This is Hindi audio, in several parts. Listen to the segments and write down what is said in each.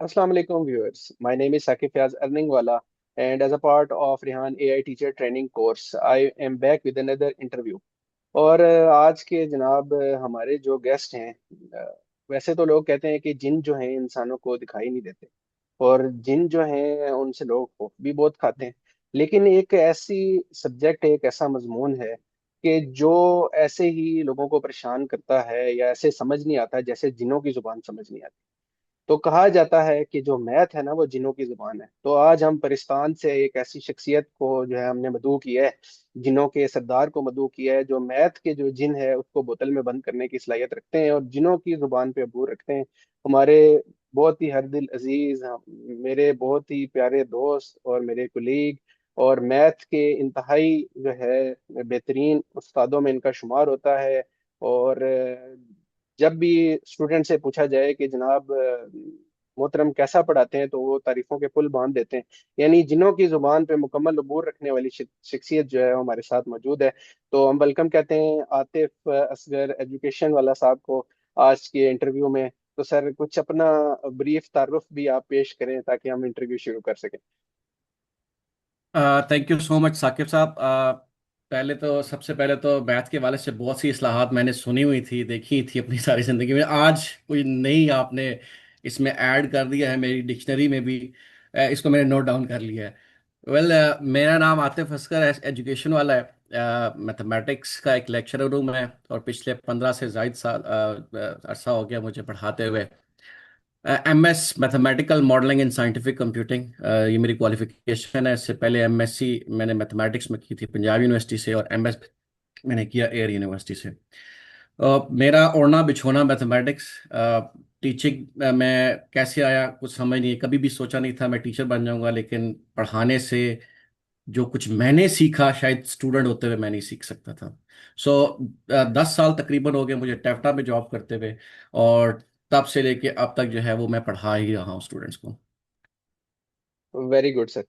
Assalamu alaikum viewers. My name is Sakif Fayaz Earningwala, and as a part of Rihan AI Teacher Training course, I am back with another interview. और आज के जनाब हमारे जो गेस्ट हैं, वैसे तो लोग कहते हैं कि जिन जो हैं इंसानों को दिखाई नहीं देते, और जिन जो हैं उनसे लोग खौफ भी बहुत खाते हैं। लेकिन एक ऐसी सब्जेक्ट, एक ऐसा मजमून है कि जो ऐसे ही लोगों को परेशान करता है या ऐसे समझ नहीं आता जैसे जिनों की जुबान समझ नहीं आती। तो कहा जाता है कि जो मैथ है ना वो जिनों की जुबान है। तो आज हम परिस्तान से एक ऐसी शख्सियत को जो है हमने मदऊ किया है, जिनों के सरदार को मदऊ किया है, जो मैथ के जो जिन है उसको बोतल में बंद करने की सलाहियत रखते हैं और जिनों की जुबान पे अबूर रखते हैं। हमारे बहुत ही हर दिल अजीज, मेरे बहुत ही प्यारे दोस्त और मेरे कुलीग, और मैथ के इंतहाई जो है बेहतरीन उस्तादों में इनका शुमार होता है। और जब भी स्टूडेंट से पूछा जाए कि जनाब मोहतरम कैसा पढ़ाते हैं, तो वो तारीफों के पुल बांध देते हैं। यानी जिन्हों की जुबान पे मुकम्मल अबूर रखने वाली शख्सियत जो है वो हमारे साथ मौजूद है। तो हम वेलकम कहते हैं आतिफ असगर एजुकेशन वाला साहब को आज के इंटरव्यू में। तो सर, कुछ अपना ब्रीफ तारुफ भी आप पेश करें ताकि हम इंटरव्यू शुरू कर सकें। Thank you so much Saqib sahab. पहले तो सबसे पहले तो मैथ के वाले से बहुत सी इस्लाहात मैंने सुनी हुई थी, देखी थी अपनी सारी ज़िंदगी में। आज कोई नई आपने इसमें ऐड कर दिया है मेरी डिक्शनरी में भी। इसको मैंने नोट डाउन कर लिया है। वेल, मेरा नाम आतिफ असगर एजुकेशन वाला है। मैथमेटिक्स का एक लेक्चरर हूँ मैं, और पिछले 15 से ज़ायद साल अरसा हो गया मुझे पढ़ाते हुए। MS mathematical modelling in scientific computing, ये मेरी क्वालिफिकेशन है। इससे पहले एमएससी मैंने मैथमेटिक्स में की थी पंजाब यूनिवर्सिटी से, और एमएस मैंने किया एयर यूनिवर्सिटी से। मेरा ओढ़ना बिछोना मैथमेटिक्स। टीचिंग में कैसे आया कुछ समझ नहीं, कभी भी सोचा नहीं था मैं टीचर बन जाऊंगा, लेकिन पढ़ाने से जो कुछ मैंने सीखा शायद स्टूडेंट होते हुए मैं नहीं सीख सकता था। सो 10 साल तकरीबन हो गए मुझे टैफ्टा में जॉब करते हुए, और तब से लेके अब तक जो है वो मैं पढ़ा ही रहा हूँ स्टूडेंट्स को। Very good sir.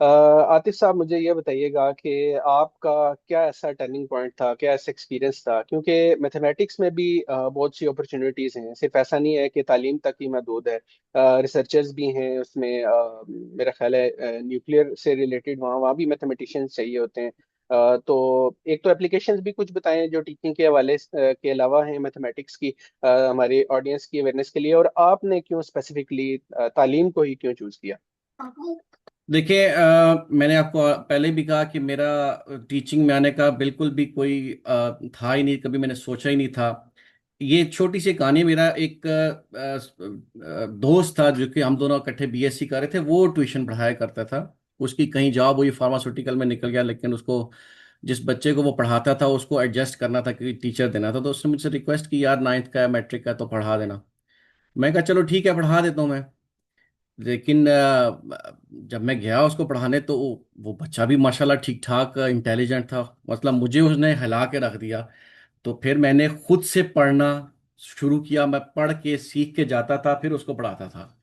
आतिफ साहब, मुझे ये बताइएगा कि आपका क्या ऐसा टर्निंग पॉइंट था, क्या ऐसा एक्सपीरियंस था, क्योंकि मैथमेटिक्स में भी बहुत सी अपॉर्चुनिटीज़ हैं। सिर्फ ऐसा नहीं है कि तालीम तक ही महदूद है, रिसर्चर्स भी हैं उसमें। मेरा ख्याल है न्यूक्लियर से रिलेटेड वहाँ वहाँ भी मैथमेटिशियंस चाहिए होते हैं। तो एक तो एप्लीकेशंस भी कुछ बताएं जो टीचिंग के हवाले के अलावा हैं मैथमेटिक्स की, हमारी ऑडियंस की अवेयरनेस के लिए। और आपने क्यों स्पेसिफिकली तालीम को ही क्यों चूज़ किया? देखिए, मैंने आपको पहले भी कहा कि मेरा टीचिंग में आने का बिल्कुल भी कोई था ही नहीं, कभी मैंने सोचा ही नहीं था। ये छोटी सी कहानी, मेरा एक दोस्त था जो कि हम दोनों इकट्ठे बीएससी कर रहे थे, वो ट्यूशन पढ़ाया करता था। उसकी कहीं जॉब हुई, फार्मास्यूटिकल में निकल गया, लेकिन उसको जिस बच्चे को वो पढ़ाता था उसको एडजस्ट करना था कि टीचर देना था। तो उसने मुझसे रिक्वेस्ट की, यार नाइन्थ का है, मैट्रिक का है, तो पढ़ा देना। मैं कहा चलो ठीक है, पढ़ा देता हूँ मैं। लेकिन जब मैं गया उसको पढ़ाने, तो वो बच्चा भी माशाल्लाह ठीक ठाक इंटेलिजेंट था, मतलब मुझे उसने हिला के रख दिया। तो फिर मैंने खुद से पढ़ना शुरू किया, मैं पढ़ के सीख के जाता था, फिर उसको पढ़ाता था।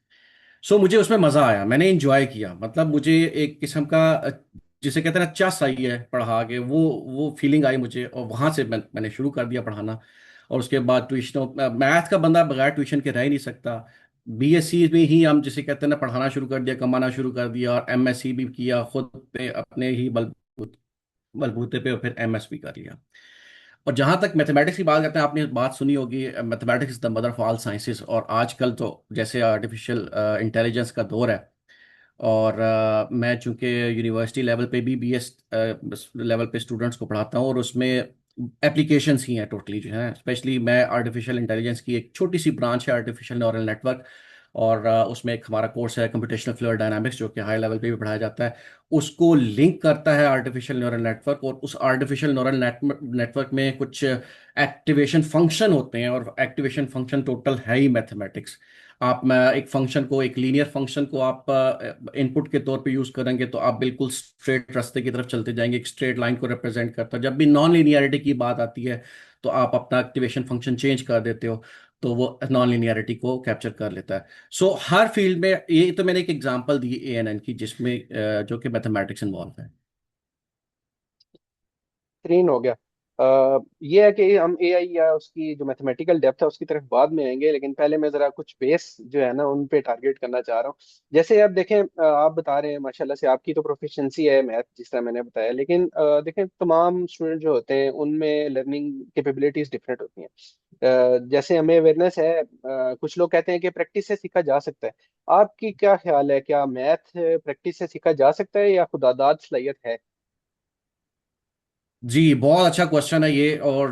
सो मुझे उसमें मज़ा आया, मैंने इंजॉय किया, मतलब मुझे एक किस्म का जिसे कहते हैं ना चस आई है पढ़ा के, वो फीलिंग आई मुझे, और वहाँ से मैंने शुरू कर दिया पढ़ाना। और उसके बाद ट्यूशन, मैथ का बंदा बगैर ट्यूशन के रह ही नहीं सकता। बीएससी में ही हम जिसे कहते हैं ना पढ़ाना शुरू कर दिया, कमाना शुरू कर दिया, और एमएससी भी किया खुद पे अपने ही बलबूते पे, और फिर एमएस भी कर लिया। और जहाँ तक मैथमेटिक्स की बात करते हैं, आपने बात सुनी होगी, mathematics is the mother of all sciences. और आजकल तो जैसे आर्टिफिशियल इंटेलिजेंस का दौर है, और मैं चूंकि यूनिवर्सिटी लेवल पे भी बीएस लेवल पे स्टूडेंट्स को पढ़ाता हूँ, और उसमें एप्लीकेशंस ही हैं टोटली जो है। स्पेशली मैं आर्टिफिशियल इंटेलिजेंस की एक छोटी सी ब्रांच है आर्टिफिशियल न्यूरल नेटवर्क, और उसमें एक हमारा कोर्स है कंप्यूटेशनल फ्लूइड डायनामिक्स, जो कि हाई लेवल पे भी पढ़ाया जाता है। उसको लिंक करता है आर्टिफिशियल न्यूरल नेटवर्क, और उस आर्टिफिशियल न्यूरल नेटवर्क में कुछ एक्टिवेशन फंक्शन होते हैं, और एक्टिवेशन फंक्शन टोटल है ही मैथमेटिक्स। आप एक फंक्शन को, एक लीनियर फंक्शन को आप इनपुट के तौर पे यूज करेंगे, तो आप बिल्कुल स्ट्रेट रास्ते की तरफ चलते जाएंगे, एक स्ट्रेट लाइन को रिप्रेजेंट करता है। जब भी नॉन लीनियरिटी की बात आती है, तो आप अपना एक्टिवेशन फंक्शन चेंज कर देते हो, तो वो नॉन लीनियरिटी को कैप्चर कर लेता है। सो हर फील्ड में, ये तो मैंने एक एग्जांपल दी एएनएन की, जिसमें जो कि मैथमेटिक्स इन्वॉल्व है। बेहतरीन हो गया। ये है कि हम एआई या उसकी जो मैथमेटिकल डेप्थ है उसकी तरफ बाद में आएंगे, लेकिन पहले मैं जरा कुछ बेस जो है ना उन पे टारगेट करना चाह रहा हूँ। जैसे आप देखें, आप बता रहे हैं माशाल्लाह से आपकी तो प्रोफिशिएंसी है मैथ, जिस तरह मैंने बताया, लेकिन देखें तमाम स्टूडेंट जो होते हैं उनमें लर्निंग कैपेबिलिटीज डिफरेंट होती हैं। जैसे हमें अवेयरनेस है, कुछ लोग कहते हैं कि प्रैक्टिस से सीखा जा सकता है। आपकी क्या ख्याल है, क्या मैथ प्रैक्टिस से सीखा जा सकता है या खुदादाद सलाहियत है? जी, बहुत अच्छा क्वेश्चन है ये। और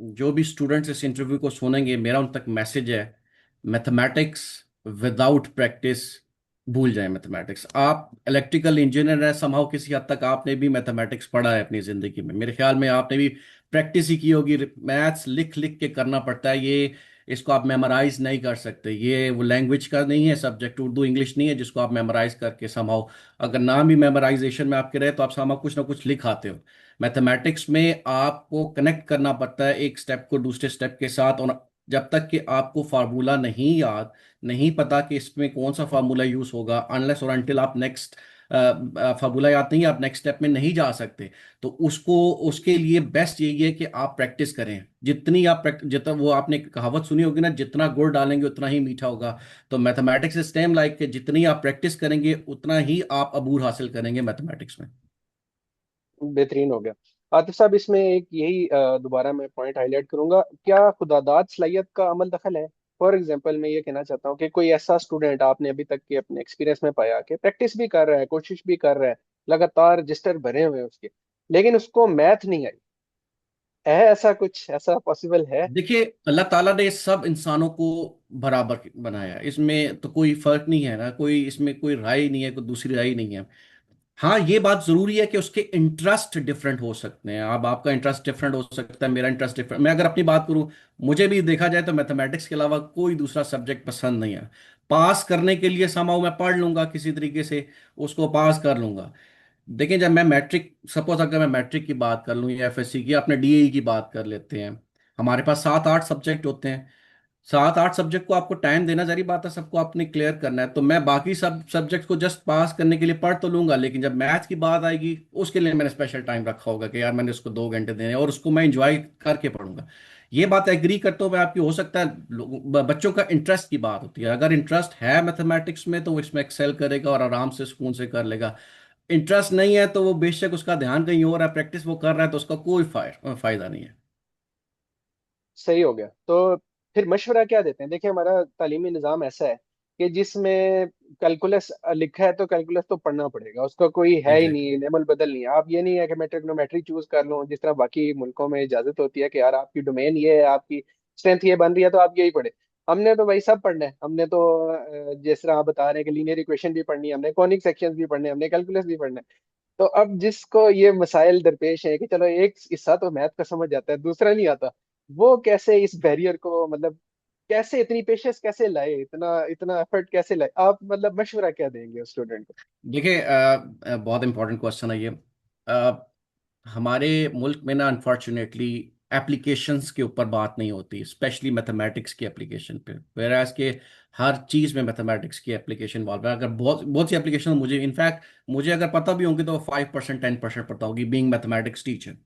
जो भी स्टूडेंट्स इस इंटरव्यू को सुनेंगे, मेरा उन तक मैसेज है, मैथमेटिक्स विदाउट प्रैक्टिस भूल जाएं। मैथमेटिक्स, आप इलेक्ट्रिकल इंजीनियर है, समहाउ किसी हद तक आपने भी मैथमेटिक्स पढ़ा है अपनी जिंदगी में, मेरे ख्याल में आपने भी प्रैक्टिस ही की होगी। मैथ्स लिख लिख के करना पड़ता है ये, इसको आप मेमोराइज नहीं कर सकते। ये वो लैंग्वेज का नहीं है सब्जेक्ट, उर्दू इंग्लिश नहीं है जिसको आप मेमोराइज करके समहाउ, अगर नाम भी मेमोराइजेशन में आपके रहे तो आप समहाउ कुछ ना कुछ लिख आते हो। मैथमेटिक्स में आपको कनेक्ट करना पड़ता है एक स्टेप को दूसरे स्टेप के साथ, और जब तक कि आपको फार्मूला नहीं याद, नहीं पता कि इसमें कौन सा फार्मूला यूज होगा, अनलेस और अनटिल आप नेक्स्ट फार्मूला याद नहीं है, आप नेक्स्ट स्टेप में नहीं जा सकते। तो उसको, उसके लिए बेस्ट यही है कि आप प्रैक्टिस करें। जितनी आप प्रैक्टिस, जितना वो आपने कहावत सुनी होगी ना, जितना गुड़ डालेंगे उतना ही मीठा होगा। तो मैथमेटिक्स इज सेम लाइक, जितनी आप प्रैक्टिस करेंगे उतना ही आप अबूर हासिल करेंगे मैथमेटिक्स में। बेहतरीन हो गया। आतिफ साहब, इसमें एक यही दोबारा मैं पॉइंट हाईलाइट करूंगा, क्या खुदादाद सलाहियत का अमल दखल है? फॉर एग्जांपल मैं ये कहना चाहता हूँ कि कोई ऐसा स्टूडेंट आपने अभी तक के अपने एक्सपीरियंस में पाया कि प्रैक्टिस भी कर रहा है, कोशिश भी कर रहा है, लगातार रजिस्टर भरे हुए हैं उसके, लेकिन उसको मैथ नहीं आई, है ऐसा कुछ, ऐसा पॉसिबल है? देखिए, अल्लाह ताला ने सब इंसानों को बराबर बनाया है, इसमें तो कोई फर्क नहीं है ना, कोई इसमें कोई राय नहीं है, कोई दूसरी राय नहीं है। हाँ, ये बात जरूरी है कि उसके इंटरेस्ट डिफरेंट हो सकते हैं। अब आपका इंटरेस्ट डिफरेंट हो सकता है, मेरा इंटरेस्ट डिफरेंट। मैं अगर अपनी बात करूं, मुझे भी देखा जाए तो मैथमेटिक्स के अलावा कोई दूसरा सब्जेक्ट पसंद नहीं है। पास करने के लिए समाव मैं पढ़ लूंगा किसी तरीके से, उसको पास कर लूंगा। देखिए, जब मैं मैट्रिक, सपोज अगर मैं मैट्रिक की बात कर लूँ या एफएससी की, अपने डीएई की बात कर लेते हैं, हमारे पास 7 8 सब्जेक्ट होते हैं। 7 8 सब्जेक्ट को आपको टाइम देना, जरी बात है, सबको आपने क्लियर करना है, तो मैं बाकी सब सब्जेक्ट को जस्ट पास करने के लिए पढ़ तो लूंगा, लेकिन जब मैथ्स की बात आएगी उसके लिए मैंने स्पेशल टाइम रखा होगा कि यार मैंने उसको 2 घंटे देने हैं और उसको मैं इंजॉय करके पढ़ूंगा। ये बात एग्री करता हूँ मैं आपकी। हो सकता है बच्चों का इंटरेस्ट की बात होती है, अगर इंटरेस्ट है मैथमेटिक्स में तो वो इसमें एक्सेल करेगा और आराम से सुकून से कर लेगा। इंटरेस्ट नहीं है तो वो बेशक उसका ध्यान कहीं और है, प्रैक्टिस वो कर रहा है तो उसका कोई फायदा नहीं है। सही हो गया। तो फिर मशवरा क्या देते हैं? देखिए, हमारा तालीमी निज़ाम ऐसा है कि जिसमें कैलकुलस लिखा है तो कैलकुलस तो पढ़ना पड़ेगा, उसका कोई है ही एग्जैक्टली। नहीं, नेमल बदल नहीं है। आप ये नहीं है कि मैं ट्रिग्नोमेट्री चूज कर लूँ, जिस तरह बाकी मुल्कों में इजाजत होती है कि यार आपकी डोमेन ये है, आपकी स्ट्रेंथ ये बन रही है तो आप यही पढ़े। हमने तो भाई सब पढ़ना है, हमने तो जिस तरह आप बता रहे हैं कि लीनियर इक्वेशन भी पढ़नी है, हमने कॉनिक सेक्शंस भी पढ़ने हैं, हमने कैलकुलस भी पढ़ना है। तो अब जिसको ये मसाइल दरपेश है कि चलो एक हिस्सा तो मैथ का समझ आता है, दूसरा नहीं आता, वो कैसे इस बैरियर को, मतलब कैसे इतनी पेशेंस कैसे लाए, इतना इतना एफर्ट कैसे लाए? आप मतलब मशवरा क्या देंगे उस स्टूडेंट को? देखिए, बहुत इंपॉर्टेंट क्वेश्चन है ये। हमारे मुल्क में ना अनफॉर्चुनेटली एप्लीकेशंस के ऊपर बात नहीं होती, स्पेशली मैथमेटिक्स की एप्लीकेशन पे, वेराज के हर चीज़ में मैथमेटिक्स की एप्लीकेशन इन्वॉल्व है। अगर बहुत बहुत सी एप्लीकेशन मुझे, इनफैक्ट मुझे अगर पता भी होंगी तो 5% 10% पता होगी, बीइंग मैथमेटिक्स टीचर।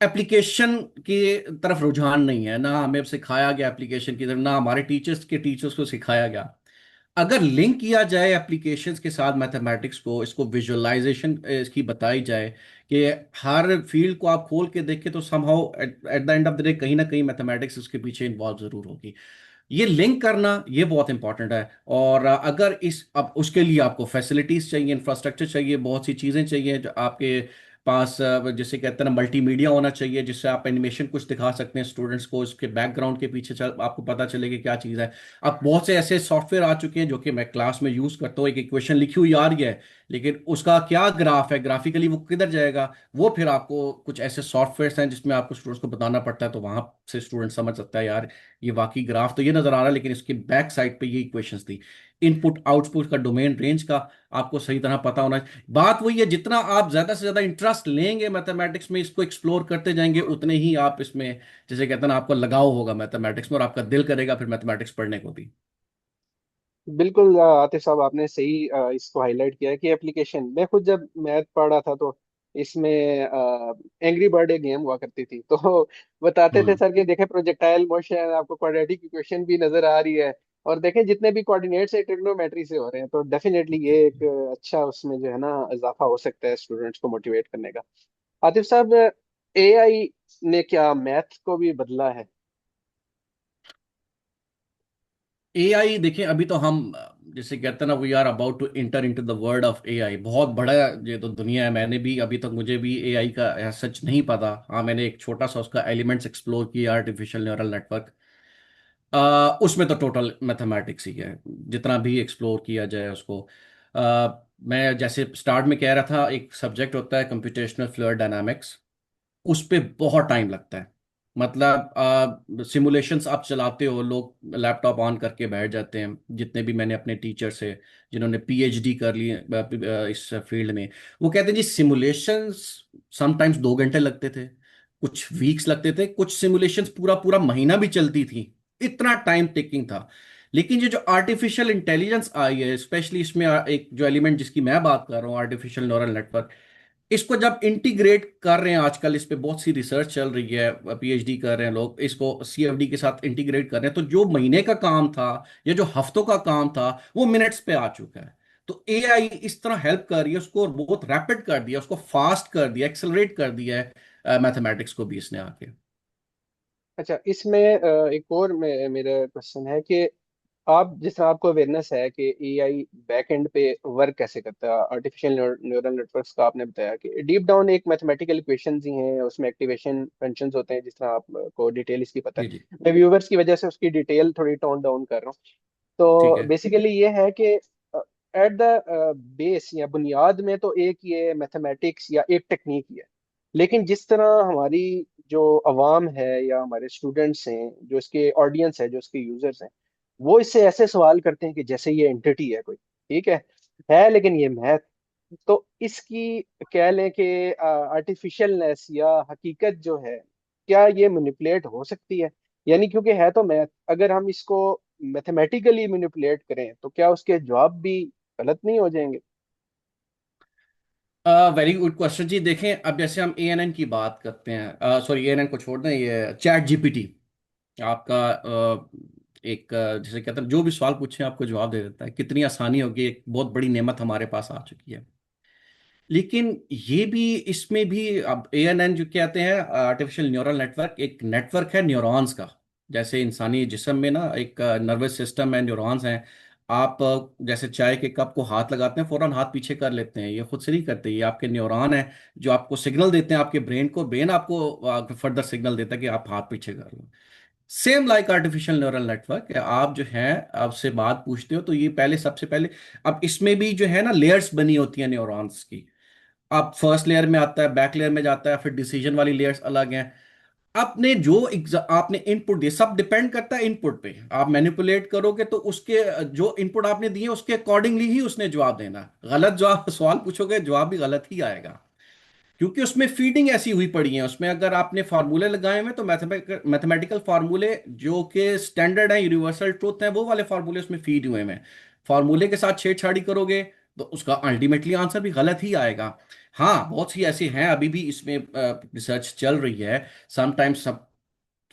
एप्लीकेशन की तरफ रुझान नहीं है, ना हमें सिखाया गया एप्लीकेशन की तरफ, ना हमारे टीचर्स को सिखाया गया। अगर लिंक किया जाए एप्लीकेशंस के साथ मैथमेटिक्स को, इसको विजुअलाइजेशन इसकी बताई जाए कि हर फील्ड को आप खोल के देखें, तो somehow at the end of the day कहीं ना कहीं मैथमेटिक्स उसके पीछे इन्वॉल्व जरूर होगी। ये लिंक करना ये बहुत इंपॉर्टेंट है। और अगर इस, अब उसके लिए आपको फैसिलिटीज चाहिए, इंफ्रास्ट्रक्चर चाहिए, बहुत सी चीज़ें चाहिए जो आपके पास, जिसे कहते हैं ना, मल्टीमीडिया होना चाहिए, जिससे आप एनिमेशन कुछ दिखा सकते हैं स्टूडेंट्स को, इसके बैकग्राउंड के पीछे आपको पता चले कि क्या चीज़ है। अब बहुत से ऐसे सॉफ्टवेयर आ चुके हैं जो कि मैं क्लास में यूज़ करता हूँ, एक इक्वेशन लिखी हुई आ रही है, लेकिन उसका क्या ग्राफ है, ग्राफिकली वो किधर जाएगा, वो फिर आपको कुछ ऐसे सॉफ्टवेयर हैं जिसमें आपको स्टूडेंट्स को बताना पड़ता है, तो वहां से स्टूडेंट समझ सकता है यार ये वाकई ग्राफ तो ये नजर आ रहा है, लेकिन इसके बैक साइड पे ये इक्वेशंस थी। इनपुट आउटपुट का डोमेन रेंज का आपको सही तरह पता होना चाहिए। बात वही है, जितना आप ज्यादा से ज्यादा इंटरेस्ट लेंगे मैथमेटिक्स में, इसको एक्सप्लोर करते जाएंगे, उतने ही आप इसमें, जैसे कहते हैं ना, आपको लगाव होगा मैथमेटिक्स में और आपका दिल करेगा फिर मैथमेटिक्स पढ़ने को भी। बिल्कुल आतिफ साहब, आपने सही इसको हाईलाइट किया है कि एप्लीकेशन, मैं खुद जब मैथ पढ़ रहा था तो इसमें एंग्री बर्ड एक गेम हुआ करती थी, तो बताते थे हम्म। सर कि देखें प्रोजेक्टाइल मोशन, आपको क्वाड्रेटिक इक्वेशन भी नजर आ रही है, और देखें जितने भी कोऑर्डिनेट्स है ट्रिग्नोमेट्री से हो रहे हैं, तो डेफिनेटली ये एक अच्छा उसमें जो है ना इजाफा हो सकता है स्टूडेंट्स को मोटिवेट करने का। आतिफ साहब, एआई ने क्या मैथ को भी बदला है? एआई देखिए, अभी तो हम जैसे कहते हैं ना, we are about to enter into the world of AI. बहुत बड़ा ये तो दुनिया है। मैंने भी अभी तक, मुझे भी एआई का सच नहीं पता। हाँ, मैंने एक छोटा सा उसका एलिमेंट्स एक्सप्लोर किया, आर्टिफिशियल न्यूरल नेटवर्क। उसमें तो टोटल मैथमेटिक्स ही है, जितना भी एक्सप्लोर किया जाए उसको। मैं जैसे स्टार्ट में कह रहा था, एक सब्जेक्ट होता है कंप्यूटेशनल फ्लूइड डायनामिक्स, उस पे बहुत टाइम लगता है। मतलब सिमुलेशंस आप चलाते हो, लोग लैपटॉप ऑन करके बैठ जाते हैं, जितने भी मैंने अपने टीचर से जिन्होंने पीएचडी कर ली इस फील्ड में, वो कहते हैं जी सिमुलेशंस समटाइम्स 2 घंटे लगते थे, कुछ वीक्स लगते थे, कुछ सिमुलेशंस पूरा पूरा महीना भी चलती थी। इतना टाइम टेकिंग था। लेकिन ये जो आर्टिफिशियल इंटेलिजेंस आई है, स्पेशली इसमें एक जो एलिमेंट जिसकी मैं बात कर रहा हूँ, आर्टिफिशियल न्यूरल नेटवर्क, इसको जब इंटीग्रेट कर रहे हैं, आजकल इस पे बहुत सी रिसर्च चल रही है, पीएचडी कर रहे हैं लोग, इसको सीएफडी के साथ इंटीग्रेट कर रहे हैं, तो जो महीने का काम था या जो हफ्तों का काम था, वो मिनट्स पे आ चुका है। तो एआई इस तरह हेल्प कर रही है उसको, और बहुत रैपिड कर दिया उसको, फास्ट कर दिया, एक्सेलरेट कर दिया है मैथमेटिक्स को भी इसने आके। अच्छा, इसमें एक और मेरा क्वेश्चन है कि आप जिस तरह आपको अवेयरनेस है कि एआई बैक एंड पे वर्क कैसे करता है, आर्टिफिशियल न्यूरल नेटवर्क्स का आपने बताया कि डीप डाउन एक मैथमेटिकल इक्वेशंस ही हैं, उसमें एक्टिवेशन फंक्शंस होते हैं, जिस तरह आपको डिटेल इसकी पता जी है। जी। मैं व्यूवर्स की वजह से उसकी डिटेल थोड़ी टोन डाउन कर रहा हूँ। ठीक तो है। बेसिकली ये है कि एट द बेस या बुनियाद में तो एक ये मैथमेटिक्स या एक टेक्निक ही है, लेकिन जिस तरह हमारी जो अवाम है या हमारे स्टूडेंट्स हैं, जो इसके ऑडियंस है, जो इसके यूजर्स हैं, वो इससे ऐसे सवाल करते हैं कि जैसे ये एंटिटी है कोई, ठीक है लेकिन ये मैथ। तो इसकी कह लें कि आर्टिफिशियलनेस या हकीकत जो है, क्या ये मैनिपुलेट हो सकती है? यानी क्योंकि है तो मैथ, अगर हम इसको मैथमेटिकली मैनिपुलेट करें तो क्या उसके जवाब भी गलत नहीं हो जाएंगे? वेरी गुड क्वेश्चन जी। देखें, अब जैसे हम एएनएन की बात करते हैं, सॉरी एएनएन को छोड़ दें, ये चैट जीपीटी आपका एक जैसे कहते हैं, जो भी सवाल पूछे आपको जवाब दे देता है। कितनी आसानी होगी, एक बहुत बड़ी नेमत हमारे पास आ चुकी है। लेकिन ये भी, इसमें भी अब एएनएन जो कहते हैं, आर्टिफिशियल न्यूरल नेटवर्क, एक नेटवर्क है न्यूरॉन्स का। जैसे इंसानी जिस्म में ना एक नर्वस सिस्टम है, न्यूरॉन्स हैं। आप जैसे चाय के कप को हाथ लगाते हैं, फौरन हाथ पीछे कर लेते हैं, ये खुद से नहीं करते, ये आपके न्यूरॉन है जो आपको सिग्नल देते हैं, आपके ब्रेन को, ब्रेन आपको फर्दर सिग्नल देता है कि आप हाथ पीछे कर लो। Same like artificial neural network, आप जो है आपसे बात पूछते हो तो ये पहले, सबसे पहले, अब इसमें भी जो है ना लेयर्स बनी होती हैं न्यूरॉन्स की। आप फर्स्ट लेयर में आता है, बैक लेयर में जाता है, फिर डिसीजन वाली लेयर्स अलग हैं। आपने जो आपने इनपुट दिए, सब डिपेंड करता है इनपुट पे। आप मैनिपुलेट करोगे तो उसके जो इनपुट आपने दिए उसके अकॉर्डिंगली ही उसने जवाब देना। गलत जवाब, सवाल पूछोगे जवाब भी गलत ही आएगा, क्योंकि उसमें फीडिंग ऐसी हुई पड़ी है। उसमें अगर आपने फार्मूले लगाए हुए हैं तो मैथमेटिकल फार्मूले जो कि स्टैंडर्ड है, यूनिवर्सल ट्रूथ है, वो वाले फार्मूले उसमें फीड हुए हैं। फार्मूले के साथ छेड़छाड़ी करोगे तो उसका अल्टीमेटली आंसर भी गलत ही आएगा। हाँ, बहुत सी ऐसी हैं, अभी भी इसमें रिसर्च चल रही है। समटाइम्स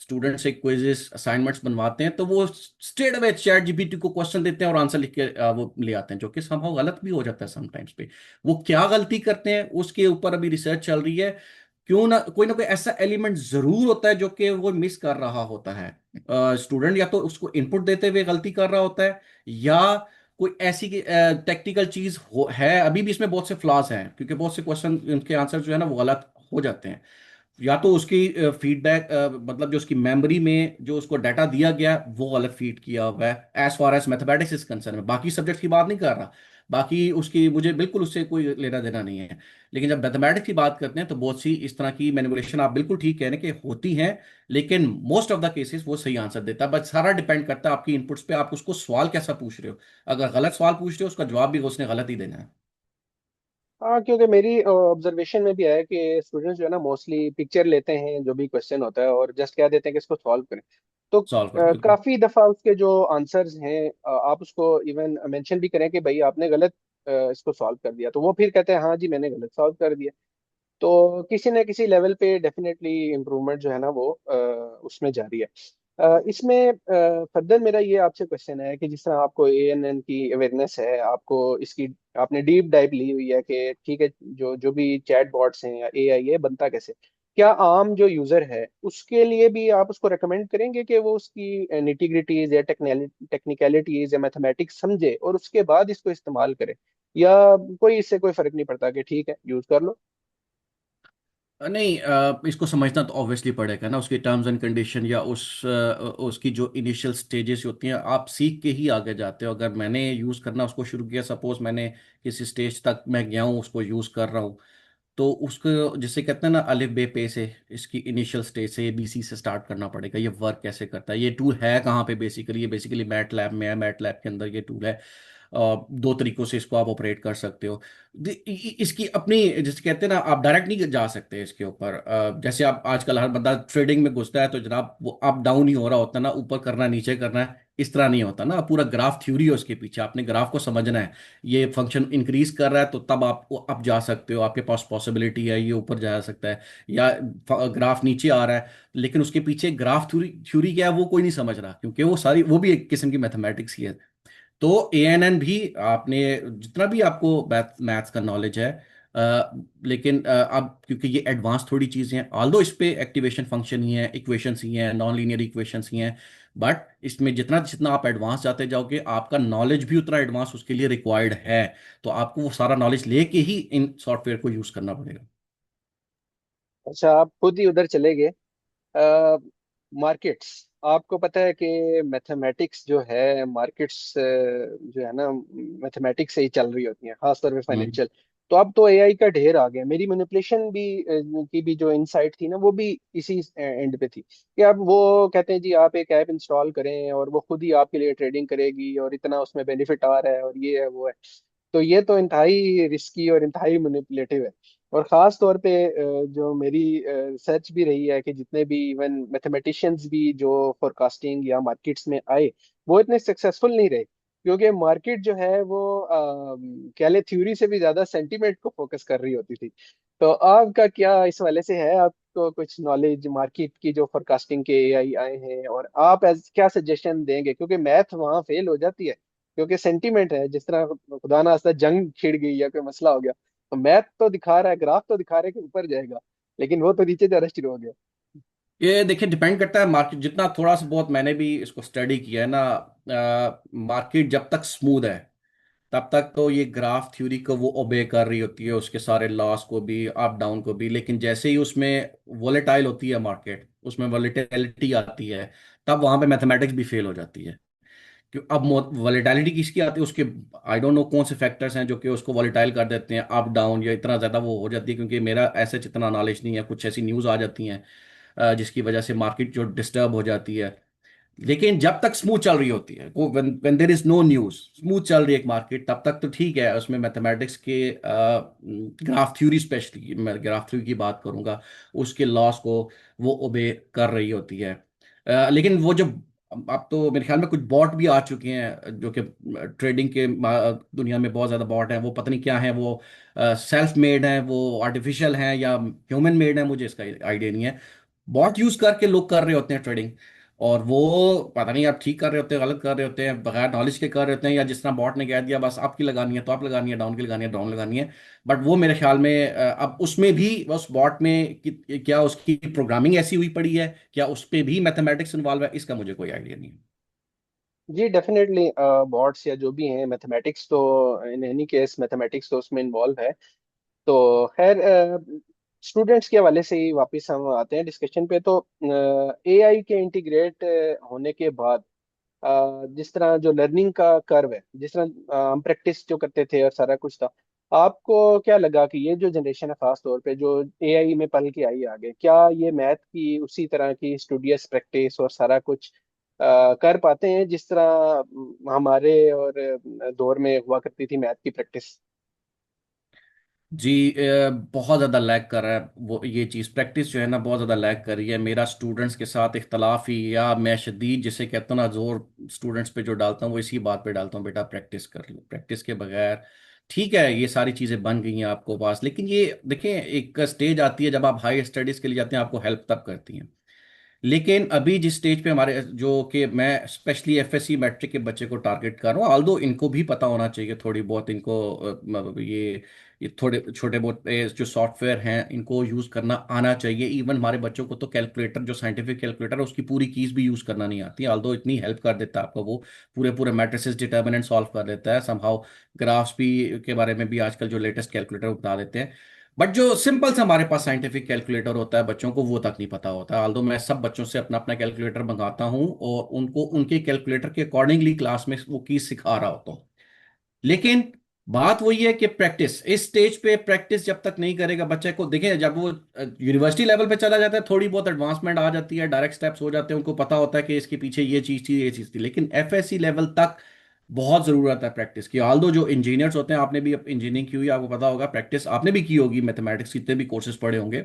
स्टूडेंट से क्विजेस असाइनमेंट्स बनवाते हैं तो वो स्ट्रेट अवे चैट जीपीटी को क्वेश्चन देते हैं और आंसर लिख के वो ले आते हैं, जो कि संभव गलत भी हो जाता है समटाइम्स पे। वो क्या गलती करते हैं उसके ऊपर अभी रिसर्च चल रही है। क्यों ना कोई ऐसा एलिमेंट जरूर होता है जो कि वो मिस कर रहा होता है। स्टूडेंट या तो उसको इनपुट देते हुए गलती कर रहा होता है, या कोई ऐसी टेक्निकल चीज है। अभी भी इसमें बहुत से फ्लॉज हैं, क्योंकि बहुत से क्वेश्चन, उनके आंसर जो है ना वो गलत हो जाते हैं। या तो उसकी फीडबैक, मतलब जो उसकी मेमोरी में जो उसको डाटा दिया गया वो गलत फीड किया हुआ है, as far as mathematics is concern. मैं बाकी सब्जेक्ट की बात नहीं कर रहा, बाकी उसकी मुझे बिल्कुल उससे कोई लेना देना नहीं है। लेकिन जब मैथमेटिक्स की बात करते हैं तो बहुत सी इस तरह की मैनिपुलेशन, आप बिल्कुल ठीक कह रहे हैं कि होती हैं। लेकिन मोस्ट ऑफ द केसेस वो सही आंसर देता है, बट सारा डिपेंड करता है आपकी इनपुट्स पे, आप उसको सवाल कैसा पूछ रहे हो। अगर गलत सवाल पूछ रहे हो, उसका जवाब भी उसने गलत ही देना है। हाँ, क्योंकि मेरी ऑब्जर्वेशन में भी है कि स्टूडेंट्स जो है ना मोस्टली पिक्चर लेते हैं जो भी क्वेश्चन होता है और जस्ट कह देते हैं कि इसको सॉल्व करें। तो सॉल्व करो, बिल्कुल। काफी दफा उसके जो आंसर्स हैं, आप उसको इवन मेंशन भी करें कि भाई आपने गलत इसको सॉल्व कर दिया, तो वो फिर कहते हैं हाँ जी मैंने गलत सॉल्व कर दिया। तो किसी न किसी लेवल पे डेफिनेटली इम्प्रूवमेंट जो है ना वो उसमें जारी है। इसमें फर्दर मेरा ये आपसे क्वेश्चन है कि जिस तरह आपको एएनएन की अवेयरनेस है, आपको इसकी आपने डीप डाइव ली हुई है कि ठीक है, जो जो भी चैट बॉट्स हैं या एआई है बनता कैसे, क्या आम जो यूजर है उसके लिए भी आप उसको रेकमेंड करेंगे कि वो उसकी निटी-ग्रिटीज या टेक्निकलिटीज या मैथमेटिक्स समझे और उसके बाद इसको इस्तेमाल करे, या कोई इससे कोई फर्क नहीं पड़ता कि ठीक है यूज कर लो? नहीं, इसको समझना तो ऑब्वियसली पड़ेगा ना, उसकी टर्म्स एंड कंडीशन या उसकी जो इनिशियल स्टेजेस होती हैं, आप सीख के ही आगे जाते हो। अगर मैंने यूज़ करना उसको शुरू किया, सपोज मैंने किसी स्टेज तक मैं गया हूँ, उसको यूज़ कर रहा हूँ, तो उसको जिसे कहते हैं ना अलिफ बे पे से, इसकी इनिशियल स्टेज से ABC से स्टार्ट करना पड़ेगा। ये वर्क कैसे करता है, ये टूल है कहाँ पे बेसिकली, ये बेसिकली मैट लैब में है। मैट लैब के अंदर ये टूल है। दो तरीकों से इसको आप ऑपरेट कर सकते हो। इसकी अपनी, जैसे कहते हैं ना, आप डायरेक्ट नहीं जा सकते इसके ऊपर। जैसे आप आजकल हर बंदा ट्रेडिंग में घुसता है तो जनाब वो अप डाउन ही हो रहा होता है ना, ऊपर करना है नीचे करना है, इस तरह नहीं होता ना। पूरा ग्राफ थ्योरी है उसके पीछे, आपने ग्राफ को समझना है। ये फंक्शन इंक्रीज कर रहा है तो तब आप अप जा सकते हो, आपके पास पॉसिबिलिटी है ये ऊपर जा सकता है। या ग्राफ नीचे आ रहा है, लेकिन उसके पीछे ग्राफ थ्योरी थ्योरी क्या है वो कोई नहीं समझ रहा, क्योंकि वो सारी वो भी एक किस्म की मैथमेटिक्स ही है। तो ANN भी, आपने जितना भी आपको मैथ्स का नॉलेज है, लेकिन अब क्योंकि ये एडवांस थोड़ी चीज़ें हैं, ऑल्दो इस पे एक्टिवेशन फंक्शन ही है, इक्वेशंस ही हैं, नॉन लीनियर इक्वेशंस ही हैं, बट इसमें जितना जितना आप एडवांस जाते जाओगे, आपका नॉलेज भी उतना एडवांस उसके लिए रिक्वायर्ड है। तो आपको वो सारा नॉलेज लेके ही इन सॉफ्टवेयर को यूज़ करना पड़ेगा। अच्छा, आप खुद ही उधर चले गए। मार्केट्स, आपको पता है कि मैथमेटिक्स जो है, मार्केट्स जो है ना मैथमेटिक्स से ही चल रही होती हैं, खासतौर पे हम्म। फाइनेंशियल। तो अब तो एआई का ढेर आ गया। मेरी मैनिपुलेशन भी की भी जो इनसाइट थी ना वो भी इसी एंड पे थी कि अब वो कहते हैं जी आप एक ऐप इंस्टॉल करें और वो खुद ही आपके लिए ट्रेडिंग करेगी और इतना उसमें बेनिफिट आ रहा है और ये है वो है। तो ये तो इंतहाई रिस्की और इंतहाई मैनिपुलेटिव है। और ख़ास तौर पे जो मेरी रिसर्च भी रही है कि जितने भी इवन मैथमेटिशियंस भी जो फोरकास्टिंग या मार्केट्स में आए वो इतने सक्सेसफुल नहीं रहे, क्योंकि मार्केट जो है वो कह ले थ्योरी से भी ज़्यादा सेंटीमेंट को फोकस कर रही होती थी। तो आपका क्या इस वाले से है, आपको कुछ नॉलेज मार्केट की जो फोरकास्टिंग के एआई आए हैं, और आप एज क्या सजेशन देंगे, क्योंकि मैथ वहाँ फेल हो जाती है क्योंकि सेंटीमेंट है। जिस तरह खुदा ना खास्ता जंग छिड़ गई या कोई मसला हो गया, तो मैथ तो दिखा रहा है, ग्राफ तो दिखा रहा है कि ऊपर जाएगा, लेकिन वो तो नीचे जाना शुरू हो गया। ये देखिए, डिपेंड करता है मार्केट, जितना थोड़ा सा बहुत मैंने भी इसको स्टडी किया है ना, मार्केट जब तक स्मूथ है तब तक तो ये ग्राफ थ्योरी को वो ओबे कर रही होती है, उसके सारे लॉस को भी, अप डाउन को भी। लेकिन जैसे ही उसमें वोलेटाइल होती है मार्केट, उसमें वोलेटिलिटी आती है, तब वहां पे मैथमेटिक्स भी फेल हो जाती है। कि अब वॉलेटिलिटी किसकी आती है, उसके आई डोंट नो कौन से फैक्टर्स हैं जो कि उसको वॉलेटाइल कर देते हैं, अप डाउन या इतना ज़्यादा वो हो जाती है। क्योंकि मेरा ऐसे इतना नॉलेज नहीं है, कुछ ऐसी न्यूज़ आ जाती हैं जिसकी वजह से मार्केट जो डिस्टर्ब हो जाती है। लेकिन जब तक स्मूथ चल रही होती है, वो when there is no news, smooth चल रही है एक मार्केट, तब तक तो ठीक है। उसमें मैथमेटिक्स के ग्राफ थ्योरी, स्पेशली मैं ग्राफ थ्योरी की बात करूंगा, उसके लॉस को वो ओबे कर रही होती है। लेकिन वो जो अब तो मेरे ख्याल में कुछ बॉट भी आ चुके हैं जो कि ट्रेडिंग के दुनिया में बहुत ज़्यादा बॉट हैं। वो पता नहीं क्या है, वो सेल्फ मेड हैं, वो आर्टिफिशियल हैं या ह्यूमन मेड हैं, मुझे इसका आइडिया नहीं है। बॉट यूज़ करके लोग कर रहे होते हैं ट्रेडिंग, और वो पता नहीं आप ठीक कर रहे होते हैं, गलत कर रहे होते हैं, बगैर नॉलेज के कर रहे होते हैं, या जिस तरह बॉट ने कह दिया बस आपकी लगानी है तो आप लगानी है, डाउन की लगानी है डाउन लगानी है। बट वो मेरे ख्याल में अब उसमें भी, उस बॉट में क्या उसकी प्रोग्रामिंग ऐसी हुई पड़ी है, क्या उस पे भी मैथमेटिक्स इन्वॉल्व है, इसका मुझे कोई आइडिया नहीं है। जी डेफिनेटली, बॉट्स या जो भी हैं, मैथमेटिक्स तो इन एनी केस मैथमेटिक्स तो उसमें इन्वॉल्व है। तो खैर, स्टूडेंट्स के हवाले से ही वापस हम आते हैं डिस्कशन पे। तो एआई के इंटीग्रेट होने के बाद जिस तरह जो लर्निंग का कर्व है, जिस तरह हम प्रैक्टिस जो करते थे और सारा कुछ था, आपको क्या लगा कि ये जो जनरेशन है खास तौर पे जो एआई में पल के आई आगे, क्या ये मैथ की उसी तरह की स्टूडियस प्रैक्टिस और सारा कुछ कर पाते हैं जिस तरह हमारे और दौर में हुआ करती थी मैथ की प्रैक्टिस? जी, बहुत ज़्यादा लैग कर रहा है वो, ये चीज़ प्रैक्टिस जो है ना बहुत ज़्यादा लैग कर रही है। मेरा स्टूडेंट्स के साथ इख्तलाफ ही, या मैं शदीद जिसे कहता हूँ ना, जोर स्टूडेंट्स पे जो डालता हूँ वो इसी बात पे डालता हूँ, बेटा प्रैक्टिस कर लो, प्रैक्टिस के बगैर ठीक है, ये सारी चीजें बन गई हैं आपको पास, लेकिन ये देखें, एक स्टेज आती है जब आप हाई स्टडीज के लिए जाते हैं, आपको हेल्प तब करती हैं। लेकिन अभी जिस स्टेज पे हमारे, जो कि मैं स्पेशली एफएससी मैट्रिक के बच्चे को टारगेट कर रहा हूँ, ऑल्दो इनको भी पता होना चाहिए थोड़ी बहुत, इनको ये थोड़े छोटे बहुत जो सॉफ्टवेयर हैं इनको यूज़ करना आना चाहिए। इवन हमारे बच्चों को तो कैलकुलेटर, जो साइंटिफिक कैलकुलेटर है, उसकी पूरी कीज भी यूज़ करना नहीं आती है, ऑल्दो इतनी हेल्प कर देता है आपको वो, पूरे पूरे मैट्रिसेस डिटर्मिनेंट सॉल्व कर देता है समहाउ। ग्राफ्स भी के बारे में भी आजकल जो लेटेस्ट कैलकुलेटर बता देते हैं। बट जो सिंपल सा हमारे पास साइंटिफिक कैलकुलेटर होता है, बच्चों को वो तक नहीं पता होता है। ऑल्दो मैं सब बच्चों से अपना अपना कैलकुलेटर मंगाता हूँ और उनको उनके कैलकुलेटर के अकॉर्डिंगली क्लास में वो की सिखा रहा होता हूँ। लेकिन बात वही है कि प्रैक्टिस, इस स्टेज पे प्रैक्टिस जब तक नहीं करेगा बच्चे को, देखें जब वो यूनिवर्सिटी लेवल पे चला जाता है, थोड़ी बहुत एडवांसमेंट आ जाती है, डायरेक्ट स्टेप्स हो जाते हैं, उनको पता होता है कि इसके पीछे ये चीज थी, ये चीज थी। लेकिन एफएससी लेवल तक बहुत जरूरत है प्रैक्टिस की। ऑल्दो जो इंजीनियर्स होते हैं, आपने भी इंजीनियरिंग की हुई, आपको पता होगा, प्रैक्टिस आपने भी की होगी, मैथमेटिक्स जितने भी कोर्सेज पढ़े होंगे।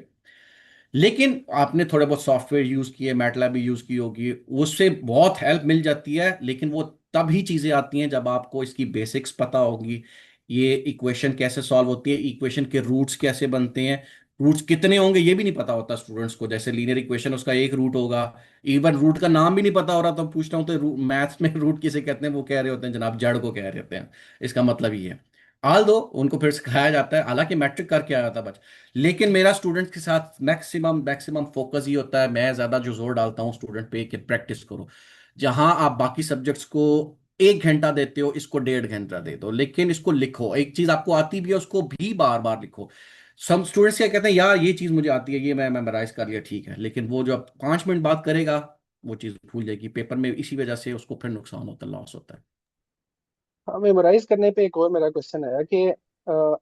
लेकिन आपने थोड़े बहुत सॉफ्टवेयर यूज किए, मैटलैब भी यूज की होगी, उससे बहुत हेल्प मिल जाती है। लेकिन वो तभी चीजें आती हैं जब आपको इसकी बेसिक्स पता होगी, ये इक्वेशन कैसे सॉल्व होती है, इक्वेशन के रूट्स कैसे बनते हैं, रूट्स कितने होंगे ये भी नहीं पता होता स्टूडेंट्स को। जैसे लीनियर इक्वेशन, उसका एक रूट होगा, इवन रूट का नाम भी नहीं पता हो रहा तो पूछता हूँ तो मैथ्स में रूट किसे कहते हैं, वो कह रहे होते हैं जनाब जड़ को कह रहे होते हैं। इसका मतलब ये है। हाल दो उनको फिर सिखाया जाता है, हालांकि मैट्रिक करके आया था बच्चा। लेकिन मेरा स्टूडेंट के साथ मैक्सिमम मैक्सिमम फोकस ही होता है, मैं ज्यादा जो जोर डालता हूँ स्टूडेंट पे कि प्रैक्टिस करो। जहां आप बाकी सब्जेक्ट्स को 1 घंटा देते हो, इसको 1.5 घंटा दे दो, लेकिन इसको लिखो, एक चीज आपको आती भी है उसको भी बार बार लिखो। सम स्टूडेंट्स क्या कहते हैं, यार ये चीज मुझे आती है, ये मैं मेमोराइज कर लिया, ठीक है, लेकिन वो जो 5 मिनट बाद करेगा वो चीज भूल जाएगी पेपर में, इसी वजह से उसको फिर नुकसान होता है, लॉस होता है। हाँ, मेमोराइज करने पे एक और मेरा क्वेश्चन आया कि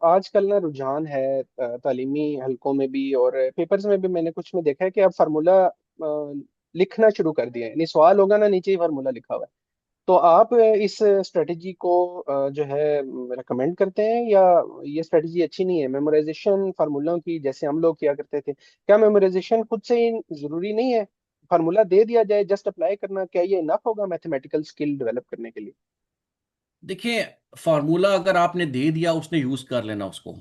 आजकल ना रुझान है तालीमी हलकों में भी और पेपर्स में भी, मैंने कुछ में देखा है कि अब फार्मूला लिखना शुरू कर दिया है, यानी सवाल होगा ना, नीचे ही फार्मूला लिखा हुआ है। तो आप इस स्ट्रेटजी को जो है रेकमेंड करते हैं, या ये स्ट्रेटजी अच्छी नहीं है मेमोराइजेशन फार्मूलों की, जैसे हम लोग किया करते थे? क्या मेमोराइजेशन खुद से ही जरूरी नहीं है? फार्मूला दे दिया जाए, जस्ट अप्लाई करना, क्या ये इनफ होगा मैथमेटिकल स्किल डेवलप करने के लिए? देखिए, फार्मूला अगर आपने दे दिया, उसने यूज कर लेना उसको,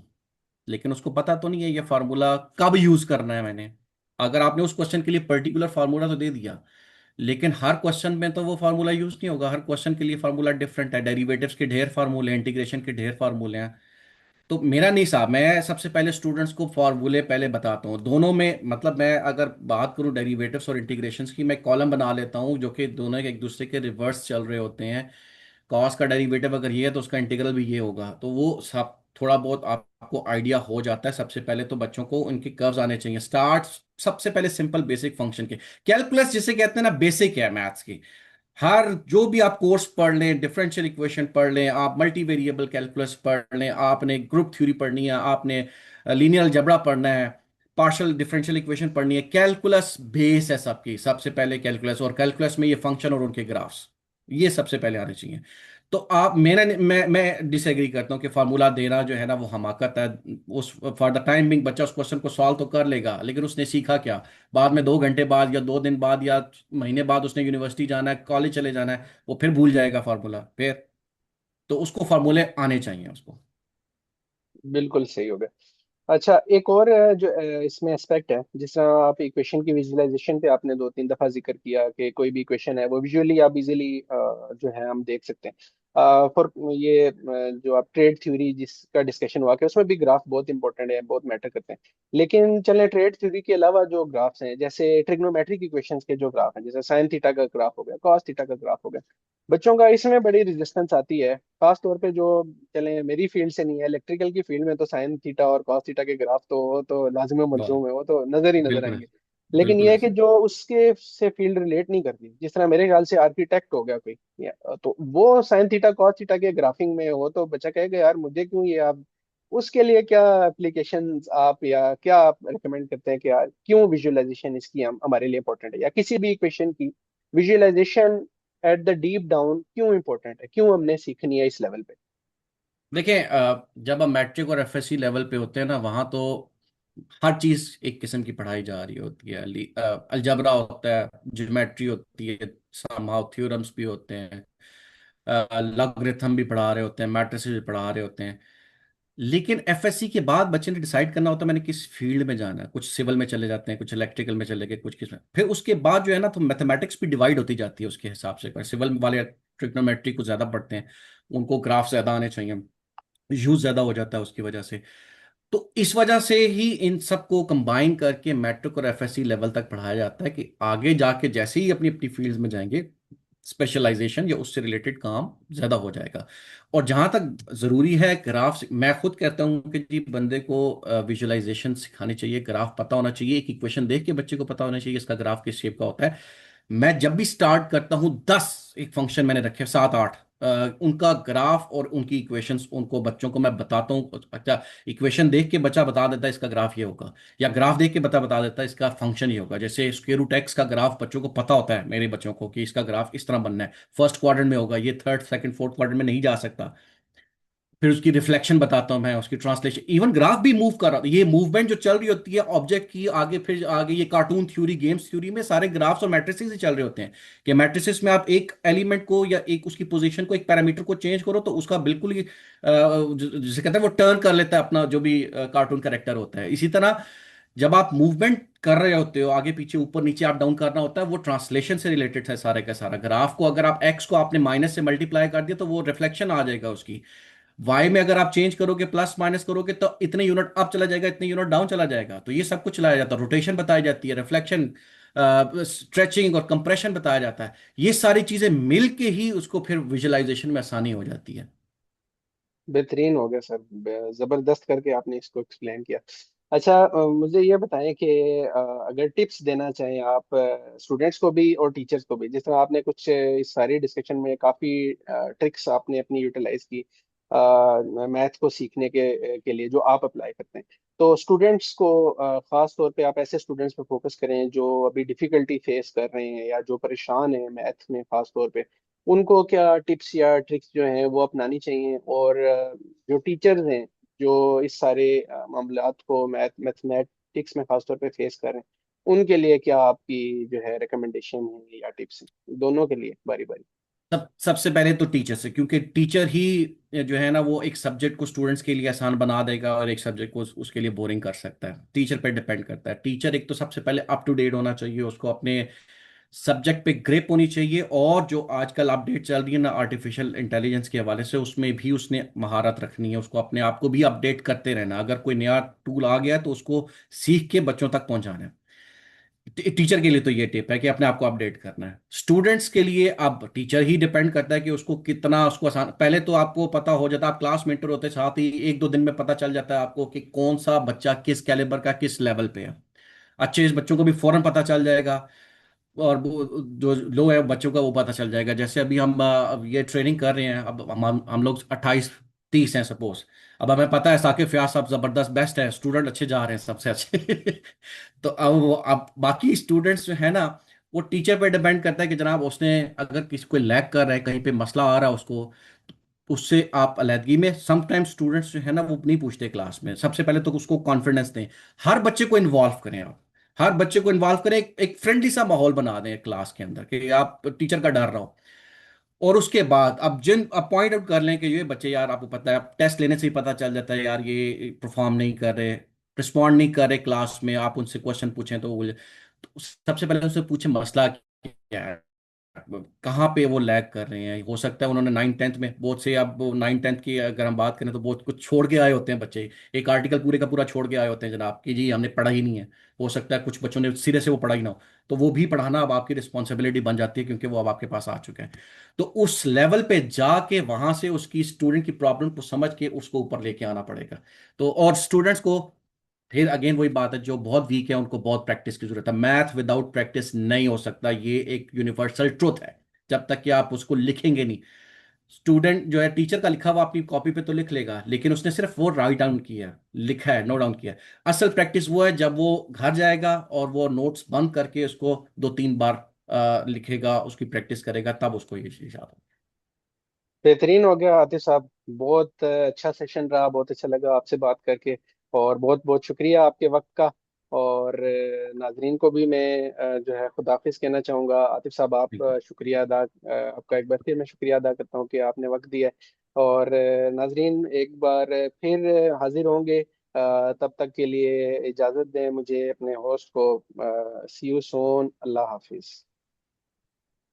लेकिन उसको पता तो नहीं है ये फार्मूला कब यूज करना है मैंने। अगर आपने उस क्वेश्चन के लिए पर्टिकुलर फार्मूला तो दे दिया, लेकिन हर क्वेश्चन में तो वो फार्मूला यूज नहीं होगा, हर क्वेश्चन के लिए फार्मूला डिफरेंट है, डेरिवेटिव्स के ढेर फार्मूले हैं, इंटीग्रेशन के ढेर फार्मूले हैं। तो मेरा नहीं साहब, मैं सबसे पहले स्टूडेंट्स को फार्मूले पहले बताता हूँ दोनों में। मतलब मैं अगर बात करूँ डेरिवेटिव्स और इंटीग्रेशंस की, मैं कॉलम बना लेता हूँ जो कि दोनों एक दूसरे के रिवर्स चल रहे होते हैं। कॉस का डेरिवेटिव अगर ये है तो उसका इंटीग्रल भी ये होगा, तो वो सब थोड़ा बहुत आपको आइडिया हो जाता है। सबसे पहले तो बच्चों को उनके कर्व्स आने चाहिए, स्टार्ट सबसे पहले सिंपल बेसिक फंक्शन के। कैलकुलस जिसे कहते हैं ना, बेसिक है मैथ्स की। हर जो भी आप कोर्स पढ़ लें, डिफरेंशियल इक्वेशन पढ़ लें, आप मल्टी वेरिएबल कैलकुलस पढ़ लें, आपने ग्रुप थ्योरी पढ़नी है, आपने लीनियर अलजेब्रा पढ़ना है, पार्शियल डिफरेंशियल इक्वेशन पढ़नी है, कैलकुलस बेस है सबकी। सबसे पहले कैलकुलस, और कैलकुलस में ये फंक्शन और उनके ग्राफ्स, ये सबसे पहले आने चाहिए। तो आप मेरा मैं डिसएग्री करता हूँ कि फार्मूला देना जो है ना वो हमाकत है। उस फॉर द टाइम बिंग बच्चा उस क्वेश्चन को सॉल्व तो कर लेगा, लेकिन उसने सीखा क्या? बाद में 2 घंटे बाद या 2 दिन बाद या महीने बाद उसने यूनिवर्सिटी जाना है, कॉलेज चले जाना है, वो फिर भूल जाएगा फार्मूला फिर। तो उसको फार्मूले आने चाहिए उसको। बिल्कुल सही हो गया। अच्छा, एक और जो इसमें एस्पेक्ट है, जिस तरह आप इक्वेशन की विजुअलाइजेशन पे आपने 2-3 दफा जिक्र किया कि कोई भी इक्वेशन है वो विजुअली आप इजीली जो है हम देख सकते हैं। फॉर ये जो आप ट्रेड थ्योरी जिसका डिस्कशन हुआ कि उसमें भी ग्राफ बहुत इंपॉर्टेंट है, बहुत मैटर करते हैं। लेकिन चलें, ट्रेड थ्योरी के अलावा जो ग्राफ्स हैं, जैसे ट्रिग्नोमेट्रिक इक्वेशंस के जो ग्राफ हैं, जैसे साइन थीटा का ग्राफ हो गया, कॉस थीटा का ग्राफ हो गया, बच्चों का इसमें बड़ी रेजिस्टेंस आती है। खास तौर पे जो, चले मेरी फील्ड से नहीं है, इलेक्ट्रिकल की फील्ड में तो साइन थीटा और कॉस थीटा के ग्राफ तो वो तो लाजिम वाह, मलजूम है, वो तो नजर ही नजर बिल्कुल आएंगे। ऐसे, लेकिन बिल्कुल ये है कि ऐसे। जो उसके से फील्ड रिलेट नहीं करती, जिस तरह मेरे ख्याल से आर्किटेक्ट हो गया कोई, तो वो साइन थीटा कॉस थीटा के ग्राफिंग में हो, तो बच्चा कहेगा यार मुझे क्यों ये आप, उसके लिए क्या एप्लीकेशंस आप, या क्या आप रिकमेंड करते हैं कि यार क्यों विजुअलाइजेशन इसकी हमारे लिए इंपॉर्टेंट है, या किसी भी इक्वेशन की visualisation at the deep down क्यों इंपॉर्टेंट है, क्यों हमने सीखनी है इस लेवल पे? देखिए, जब हम मैट्रिक और एफएससी लेवल पे होते हैं ना, वहाँ तो हर चीज एक किस्म की पढ़ाई जा रही होती है। अलजबरा होता है, ज्योमेट्री होती है, समहाउ थ्योरम्स भी होते हैं, लॉगरिथम भी पढ़ा रहे होते हैं, मैट्रिसेस भी पढ़ा रहे होते हैं। लेकिन एफएससी के बाद बच्चे ने डिसाइड करना होता है मैंने किस फील्ड में जाना है। कुछ सिविल में चले जाते हैं, कुछ इलेक्ट्रिकल में चले गए, कुछ किस में। फिर उसके बाद जो है ना, तो मैथमेटिक्स भी डिवाइड होती जाती है उसके हिसाब से। सिविल वाले ट्रिग्नोमेट्री को ज्यादा पढ़ते हैं, उनको ग्राफ ज्यादा आने चाहिए, यूज ज्यादा हो जाता है उसकी वजह से। तो इस वजह से ही इन सबको कंबाइन करके मैट्रिक और एफएससी लेवल तक पढ़ाया जाता है कि आगे जाके जैसे ही अपनी अपनी फील्ड में जाएंगे, स्पेशलाइजेशन या उससे रिलेटेड काम ज्यादा हो जाएगा। और जहां तक जरूरी है ग्राफ, मैं खुद कहता हूं कि जी बंदे को विजुअलाइजेशन सिखानी चाहिए, ग्राफ पता होना चाहिए। एक इक्वेशन देख के बच्चे को पता होना चाहिए इसका ग्राफ किस शेप का होता है। मैं जब भी स्टार्ट करता हूं 10 एक फंक्शन मैंने रखे, 7 8, उनका ग्राफ और उनकी इक्वेशंस उनको बच्चों को मैं बताता हूँ। अच्छा, इक्वेशन देख के बच्चा बता देता है इसका ग्राफ ये होगा, या ग्राफ देख के बता बता देता है इसका फंक्शन ये होगा। जैसे स्क्वायर रूट एक्स का ग्राफ बच्चों को पता होता है, मेरे बच्चों को, कि इसका ग्राफ इस तरह बनना है, फर्स्ट क्वाड्रेंट में होगा, ये थर्ड सेकंड फोर्थ क्वाड्रेंट में नहीं जा सकता। फिर उसकी रिफ्लेक्शन बताता हूं मैं, उसकी ट्रांसलेशन, इवन ग्राफ भी मूव कर रहा, ये मूवमेंट जो चल रही होती है ऑब्जेक्ट की आगे, फिर आगे ये कार्टून थ्योरी, गेम्स थ्योरी में सारे ग्राफ्स और मैट्रिसेस ही चल रहे होते हैं। कि मैट्रिसेस में आप एक एलिमेंट को या एक उसकी पोजीशन को, एक पैरामीटर को चेंज करो तो उसका बिल्कुल ही जिसे कहते हैं वो टर्न कर लेता है अपना, जो भी कार्टून करेक्टर होता है। इसी तरह जब आप मूवमेंट कर रहे होते हो, आगे पीछे ऊपर नीचे आप डाउन करना होता है, वो ट्रांसलेशन से रिलेटेड है सारे का सारा। ग्राफ को अगर आप एक्स को आपने माइनस से मल्टीप्लाई कर दिया तो वो रिफ्लेक्शन आ जाएगा उसकी। वाई में अगर आप चेंज करोगे, प्लस माइनस करोगे, तो इतने यूनिट अप चला जाएगा, इतने यूनिट डाउन चला जाएगा। तो ये सब कुछ चलाया जाता है, रोटेशन बताई जाती है, रिफ्लेक्शन, स्ट्रेचिंग और कंप्रेशन बताया जाता है। ये सारी चीजें मिल के ही उसको फिर विजुअलाइजेशन में आसानी हो जाती है। बेहतरीन हो गया सर, जबरदस्त करके आपने इसको एक्सप्लेन किया। अच्छा, मुझे ये बताएं कि अगर टिप्स देना चाहें आप स्टूडेंट्स को भी और टीचर्स को भी, जिस तरह आपने कुछ इस सारी डिस्कशन में काफ़ी ट्रिक्स आपने अपनी यूटिलाइज की मैथ को सीखने के लिए, जो आप अप्लाई करते हैं। तो स्टूडेंट्स को ख़ास तौर पे आप ऐसे स्टूडेंट्स पे फोकस करें जो अभी डिफ़िकल्टी फेस कर रहे हैं या जो परेशान हैं मैथ में ख़ास तौर पे, उनको क्या टिप्स या ट्रिक्स जो हैं वो अपनानी चाहिए? और जो टीचर्स हैं जो इस सारे मामलात को मैथमेटिक्स में खासतौर पे फेस कर रहे हैं, उनके लिए क्या आपकी जो है रिकमेंडेशन है या टिप्स हैं, दोनों के लिए बारी बारी? सबसे पहले तो टीचर से, क्योंकि टीचर ही जो है ना वो एक सब्जेक्ट को स्टूडेंट्स के लिए आसान बना देगा और एक सब्जेक्ट को उसके लिए बोरिंग कर सकता है। टीचर पे डिपेंड करता है। टीचर एक तो सबसे पहले अप टू डेट होना चाहिए, उसको अपने सब्जेक्ट पे ग्रिप होनी चाहिए। और जो आजकल अपडेट चल रही है ना आर्टिफिशियल इंटेलिजेंस के हवाले से, उसमें भी उसने महारत रखनी है, उसको अपने आप को भी अपडेट करते रहना। अगर कोई नया टूल आ गया है तो उसको सीख के बच्चों तक पहुंचाना है। टीचर के लिए तो ये टिप है कि अपने आप को अपडेट करना है। स्टूडेंट्स के लिए अब टीचर ही डिपेंड करता है कि उसको कितना, उसको आसान, पहले तो आपको पता हो जाता है, आप क्लास मेंटर होते साथ ही एक दो दिन में पता चल जाता है आपको कि कौन सा बच्चा किस कैलिबर का, किस लेवल पे है। अच्छे इस बच्चों को भी फौरन पता चल जाएगा, और वो जो लो है बच्चों का वो पता चल जाएगा। जैसे अभी हम अब ये ट्रेनिंग कर रहे हैं, अब हम लोग 28 30 हैं सपोज। अब हमें पता है साकिब फयाज साहब जबरदस्त बेस्ट है, स्टूडेंट अच्छे जा रहे हैं सबसे अच्छे। तो अब बाकी स्टूडेंट्स जो है ना, वो टीचर पे डिपेंड करता है कि जनाब उसने अगर किसी कोई लैग कर रहा है, कहीं पे मसला आ रहा है उसको, तो उससे आप अलहदगी में, समटाइम्स स्टूडेंट्स जो है ना वो नहीं पूछते क्लास में। सबसे पहले तो उसको कॉन्फिडेंस दें, हर बच्चे को इन्वॉल्व करें आप, हर बच्चे को इन्वॉल्व करें, एक फ्रेंडली सा माहौल बना दें क्लास के अंदर कि आप टीचर का डर रहा हो। और उसके बाद अब जिन अब पॉइंट आउट कर लें कि ये बच्चे यार, आपको पता है आप टेस्ट लेने से ही पता चल जाता है यार ये परफॉर्म नहीं कर रहे, रिस्पॉन्ड नहीं कर रहे क्लास में, आप उनसे क्वेश्चन पूछें तो सबसे पहले उनसे पूछें मसला क्या है, कहाँ पे वो लैग कर रहे हैं। हो सकता है उन्होंने 9 10 में बहुत से, अब 9 10 की अगर हम बात करें तो बहुत कुछ छोड़ के आए होते हैं बच्चे, एक आर्टिकल पूरे का पूरा छोड़ के आए होते हैं जनाब कि जी हमने पढ़ा ही नहीं है। हो सकता है कुछ बच्चों ने सिरे से वो पढ़ा ही ना हो, तो वो भी पढ़ाना अब आपकी रिस्पॉन्सिबिलिटी बन जाती है क्योंकि वो अब आपके पास आ चुके हैं। तो उस लेवल पे जाके वहां से उसकी स्टूडेंट की प्रॉब्लम को समझ के उसको ऊपर लेके आना पड़ेगा। तो और स्टूडेंट्स को फिर अगेन वही बात है, जो बहुत वीक है उनको बहुत प्रैक्टिस की जरूरत है। मैथ विदाउट प्रैक्टिस नहीं हो सकता, ये एक यूनिवर्सल ट्रुथ है। जब तक कि आप उसको लिखेंगे नहीं, स्टूडेंट जो है टीचर का लिखा हुआ अपनी कॉपी पे तो लिख लेगा, लेकिन उसने सिर्फ वो राइट डाउन किया, लिखा है, नोट डाउन किया है। असल प्रैक्टिस वो है जब वो घर जाएगा और वो नोट्स बंद करके उसको 2 3 बार लिखेगा, उसकी प्रैक्टिस करेगा, तब उसको ये चीज याद होगी। बेहतरीन हो गया आतिफ साहब, बहुत अच्छा सेशन रहा, बहुत अच्छा लगा आपसे बात करके। और बहुत बहुत शुक्रिया आपके वक्त का। और नाजरीन को भी मैं जो है खुदाफिज कहना चाहूँगा। आतिफ साहब, आप ठीक है। शुक्रिया अदा आपका एक बार फिर मैं शुक्रिया अदा करता हूँ कि आपने वक्त दिया है। और नाजरीन एक बार फिर हाजिर होंगे। तब तक के लिए इजाज़त दें मुझे, अपने होस्ट को। सी यू सून, अल्लाह हाफिज़।